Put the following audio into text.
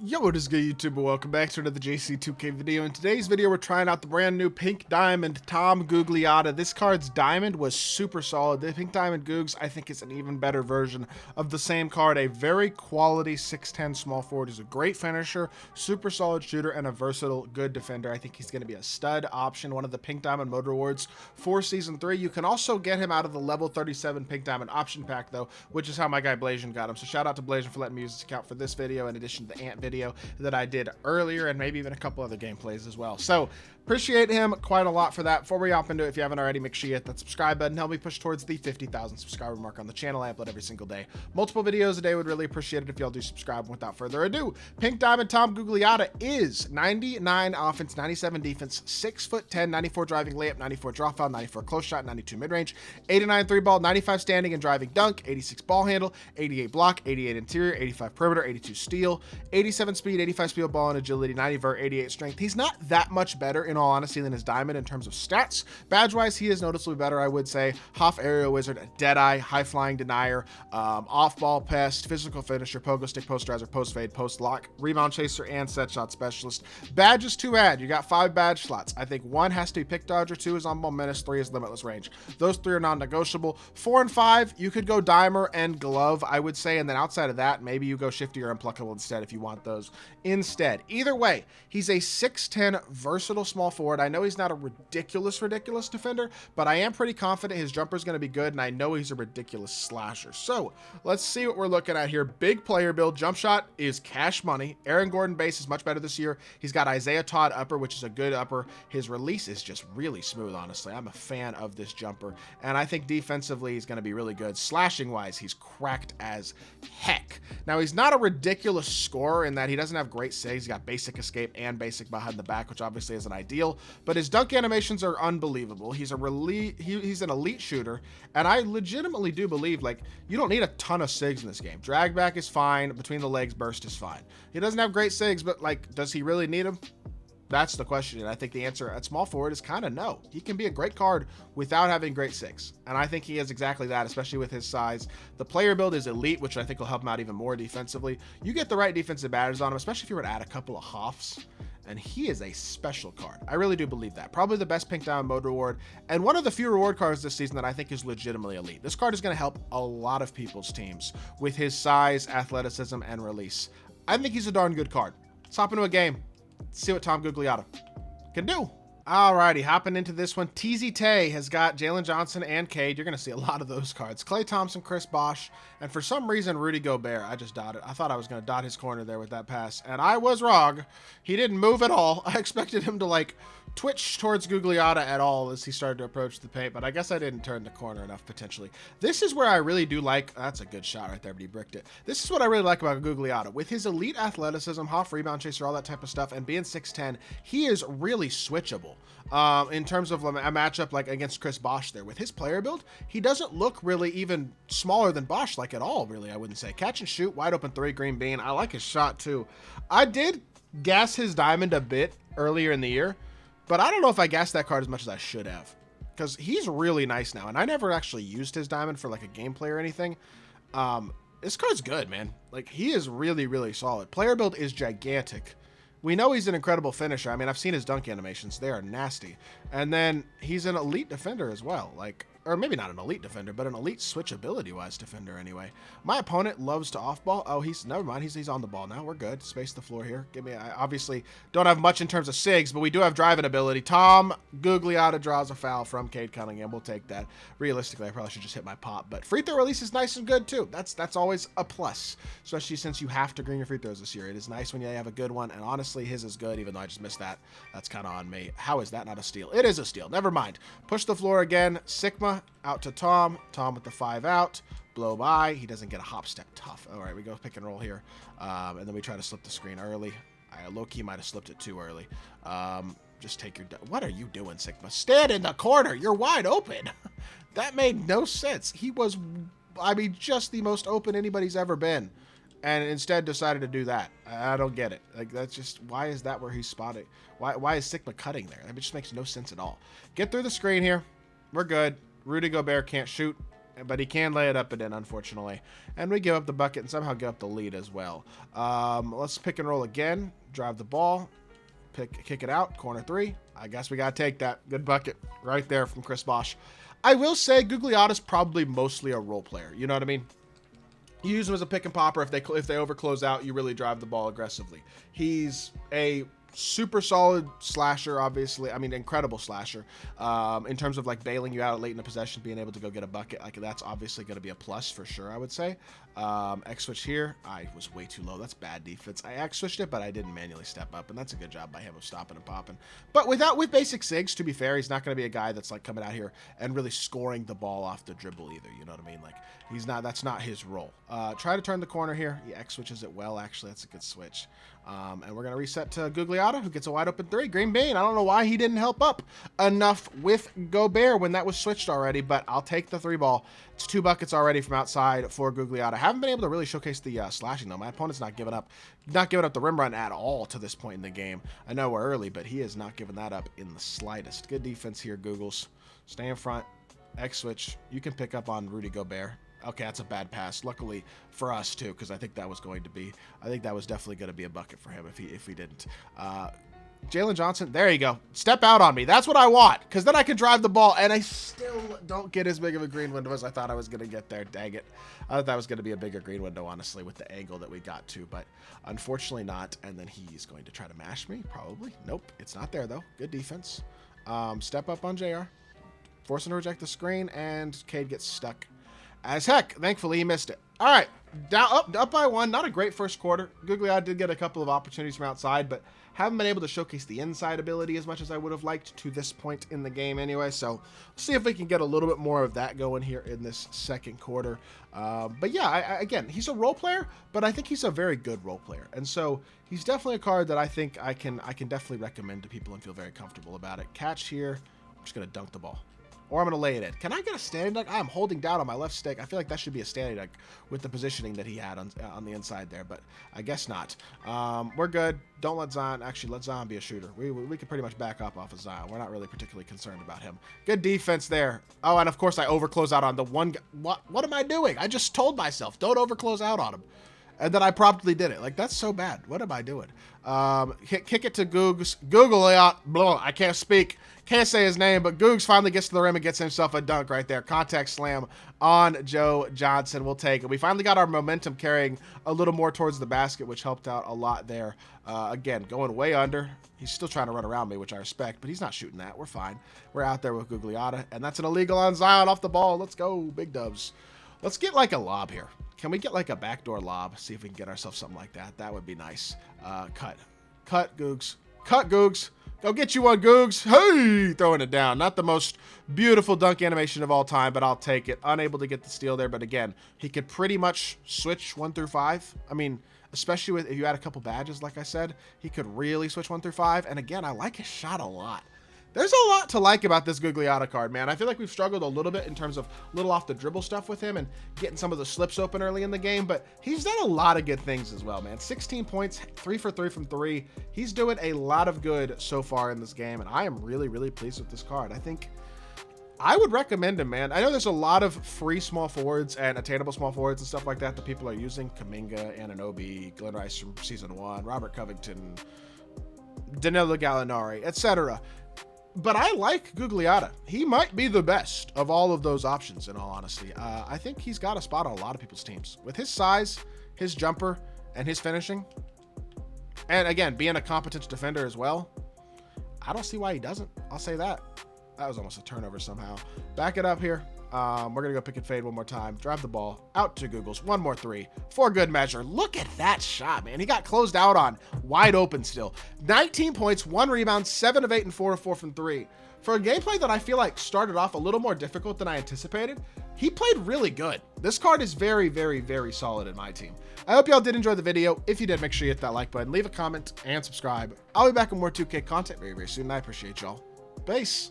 Yo, what is good, YouTube? Welcome back to another JC2K video. In today's video, we're trying out the brand new Pink Diamond Tom Gugliotta. This card's diamond was super solid. The Pink Diamond GUGS, I think, is an even better version of the same card. A very quality 6'10 small forward. He's a great finisher, super solid shooter, and a versatile, good defender. I think he's going to be a stud option, one of the Pink Diamond mode rewards for Season 3. You can also get him out of the level 37 Pink Diamond option pack, though, which is how my guy Blazion got him. So shout out to Blazion for letting me use this account for this video, in addition to the Ant video that I did earlier, and maybe even a couple other gameplays as well. So appreciate him quite a lot for that. Before we hop into it, if you haven't already, make sure you hit that subscribe button. Help me push towards the 50,000 subscriber mark on the channel. I upload every single day. Multiple videos a day. Would really appreciate it if y'all do subscribe. Without further ado, Pink Diamond Tom Gugliotta is 99 offense, 97 defense, 6'10", 94 driving layup, 94 draw foul, 94 close shot, 92 mid-range, 89 three ball, 95 standing and driving dunk, 86 ball handle, 88 block, 88 interior, 85 perimeter, 82 steal, 87 speed, 85 speed ball and agility, 90 vert, 88 strength. He's not that much better, in all honesty, than his diamond in terms of stats. Badge-wise, he is noticeably better, I would say. Hoff aerial wizard, deadeye, high-flying denier, off-ball pest, physical finisher, pogo stick, posterizer, post-fade, post-lock, rebound chaser, and set shot specialist. Badges to add. You got 5 badge slots. I think 1 has to be pick dodger, 2 is on-ball menace, 3 is limitless range. Those 3 are non-negotiable. 4 and 5, you could go dimer and glove, I would say, and then outside of that, maybe you go shifty or unpluckable instead if you want those instead. Either way, he's a 6'10 versatile small forward. I know he's not a ridiculous defender, but I am pretty confident his jumper is going to be good, and I know he's a ridiculous slasher. So let's see what we're looking at here. Big player build. Jump shot is cash money. Aaron Gordon base is much better this year. He's got Isaiah Todd upper, which is a good upper. His release is just really smooth, honestly. I'm a fan of this jumper, and I think defensively he's going to be really good. Slashing wise, he's cracked as heck. Now, he's not a ridiculous scorer in that he doesn't have great saves. He's got basic escape and basic behind the back, which obviously isn't ideal, but his dunk animations are unbelievable. He's an elite shooter, and I legitimately do believe, like, you don't need a ton of sigs in this game. Drag back is fine. Between the legs burst is fine. He doesn't have great sigs, but, like, does he really need them? That's the question, and I think the answer at small forward is kind of no. He can be a great card without having great sigs, and I think he has exactly that, especially with his size. The player build is elite, which I think will help him out even more defensively. You get the right defensive badges on him, especially if you were to add a couple of Hoffs, and he is a special card. I really do believe that. Probably the best Pink Diamond mode reward, and one of the few reward cards this season that I think is legitimately elite. This card is going to help a lot of people's teams with his size, athleticism, and release. I think he's a darn good card. Let's hop into a game. See what Tom Gugliotta can do. Alrighty, hopping into this one. TZ Tay has got Jalen Johnson and Cade. You're going to see a lot of those cards. Klay Thompson, Chris Bosh, and for some reason, Rudy Gobert. I just dotted. I thought I was going to dot his corner there with that pass, and I was wrong. He didn't move at all. I expected him to, like, twitch towards Gugliotta at all as he started to approach the paint, but I guess I didn't turn the corner enough, potentially. This is where I really do like... That's a good shot right there, but he bricked it. This is what I really like about Gugliotta. With his elite athleticism, Hoff, rebound chaser, all that type of stuff, and being 6'10", he is really switchable. In terms of a matchup like against Chris Bosh there. With his player build, he doesn't look really even smaller than Bosh, like at all, really, I wouldn't say. Catch and shoot, wide open 3, green bean. I like his shot, too. I did gas his diamond a bit earlier in the year, but I don't know if I gassed that card as much as I should have, because he's really nice now, and I never actually used his diamond for like a gameplay or anything. This card's good, man. Like, he is really, really solid. Player build is gigantic. We know he's an incredible finisher. I mean, I've seen his dunk animations. They are nasty. And then he's an elite defender as well. Like, or maybe not an elite defender, but an elite switchability-wise defender anyway. My opponent loves to off-ball. Oh, never mind. He's on the ball now. We're good. Space the floor here. I obviously don't have much in terms of sigs, but we do have driving ability. Tom Gugliotta draws a foul from Cade Cunningham. We'll take that. Realistically, I probably should just hit my pop, but free throw release is nice and good too. That's always a plus, especially since you have to green your free throws this year. It is nice when you have a good one, and honestly, his is good, even though I just missed that. That's kind of on me. How is that not a steal? It is a steal. Never mind. Push the floor again. Sigma out to Tom. Tom with the 5 out. Blow by. He doesn't get a hop step. Tough. All right, we go pick and roll here. And then we try to slip the screen early. I low-key might have slipped it too early. Just take your... What are you doing, Sigma? Stand in the corner. You're wide open. That made no sense. He was, I mean, just the most open anybody's ever been. And instead decided to do that. I don't get it. Like, that's just... Why is that where he's spotted? Why is Sigma cutting there? It just makes no sense at all. Get through the screen here. We're good. Rudy Gobert can't shoot. but he can lay it up and in, unfortunately. And we give up the bucket and somehow give up the lead as well. Let's pick and roll again. Drive the ball. Kick it out. Corner 3. I guess we got to take that. Good bucket right there from Chris Bosch. I will say Gugliotta's probably mostly a role player. You know what I mean? You use him as a pick and popper. If they overclose out, you really drive the ball aggressively. He's a super solid slasher, obviously. I mean, incredible slasher. In terms of like bailing you out late in the possession, being able to go get a bucket, like that's obviously going to be a plus for sure, I would say. X switch here. I was way too low. That's bad defense. I X switched it, but I didn't manually step up, and that's a good job by him of stopping and popping. But with basic sigs, to be fair, he's not going to be a guy that's like coming out here and really scoring the ball off the dribble either. You know what I mean? Like he's not. That's not his role. Try to turn the corner here. He X switches it well. Actually, that's a good switch. And we're going to reset to Gugliotta, who gets a wide open 3. Green Bean, I don't know why he didn't help up enough with Gobert when that was switched already, but I'll take the 3 ball. It's 2 buckets already from outside for Gugliotta. Haven't been able to really showcase the slashing, though. My opponent's not giving up the rim run at all to this point in the game. I know we're early, but he is not giving that up in the slightest. Good defense here, Googles. Stay in front. X switch. You can pick up on Rudy Gobert. Okay, that's a bad pass. Luckily for us too, because I think that was definitely going to be a bucket for him if we didn't. Jalen Johnson, there you go. Step out on me. That's what I want, because then I can drive the ball, and I still don't get as big of a green window as I thought I was going to get there. Dang it. I thought that was going to be a bigger green window, honestly, with the angle that we got to, but unfortunately not. And then he's going to try to mash me, probably. Nope, it's not there, though. Good defense. Step up on JR. Force him to reject the screen, and Cade gets stuck as heck. Thankfully, he missed it. All right, up by 1. Not a great first quarter. Gugliotta did get a couple of opportunities from outside, but haven't been able to showcase the inside ability as much as I would have liked to this point in the game anyway. So let's see if we can get a little bit more of that going here in this second quarter. But yeah, again, he's a role player, but I think he's a very good role player. And so he's definitely a card that I think I can definitely recommend to people and feel very comfortable about it. Catch here. I'm just going to dunk the ball. Or I'm going to lay it in. Can I get a standing dunk? I'm holding down on my left stick. I feel like that should be a standing dunk with the positioning that he had on the inside there, but I guess not. We're good. Don't let Zion, actually let Zion be a shooter. We can pretty much back up off of Zion. We're not really particularly concerned about him. Good defense there. Oh, and of course I overclose out on the one guy. What am I doing? I just told myself, don't overclose out on him. And then I promptly did it. Like, that's so bad. What am I doing? Kick it to Googs. Gugliotta. Blah, I can't speak. Can't say his name, but Googs finally gets to the rim and gets himself a dunk right there. Contact slam on Joe Johnson. We'll take it. We finally got our momentum carrying a little more towards the basket, which helped out a lot there. Again, going way under. He's still trying to run around me, which I respect, but he's not shooting that. We're fine. We're out there with Gugliotta, and that's an illegal on Zion off the ball. Let's go, big dubs. Let's get like a lob here. Can we get like a backdoor lob? See if we can get ourselves something like that. That would be nice. Cut, Googs. Cut, Googs. Go get you one, Googs. Hey, throwing it down. Not the most beautiful dunk animation of all time, but I'll take it. Unable to get the steal there, but again, he could pretty much switch 1 through 5. I mean, especially if you had a couple badges, like I said, he could really switch 1 through 5. And again, I like his shot a lot. There's a lot to like about this Gugliotta card, man. I feel like we've struggled a little bit in terms of little off the dribble stuff with him and getting some of the slips open early in the game, but he's done a lot of good things as well, man. 16 points, 3 for 3 from 3. He's doing a lot of good so far in this game, and I am really, really pleased with this card. I think I would recommend him, man. I know there's a lot of free small forwards and attainable small forwards and stuff like that people are using. Kuminga, Anunoby, Glenn Rice from Season 1, Robert Covington, Danilo Gallinari, etc. But I like Gugliotta. He might be the best of all of those options, in all honesty. I think he's got a spot on a lot of people's teams. With his size, his jumper, and his finishing, and again, being a competent defender as well, I don't see why he doesn't. I'll say that. That was almost a turnover somehow. Back it up here. We're going to go pick and fade one more time. Drive the ball out to Googles. 1 more 3 for good measure. Look at that shot, man. He got closed out on. Wide open still. 19 points, 1 rebound, 7 of 8, and 4 of 4 from 3. For a gameplay that I feel like started off a little more difficult than I anticipated, he played really good. This card is very, very, very solid in my team. I hope y'all did enjoy the video. If you did, make sure you hit that like button, leave a comment, and subscribe. I'll be back with more 2K content very, very soon, and I appreciate y'all. Peace.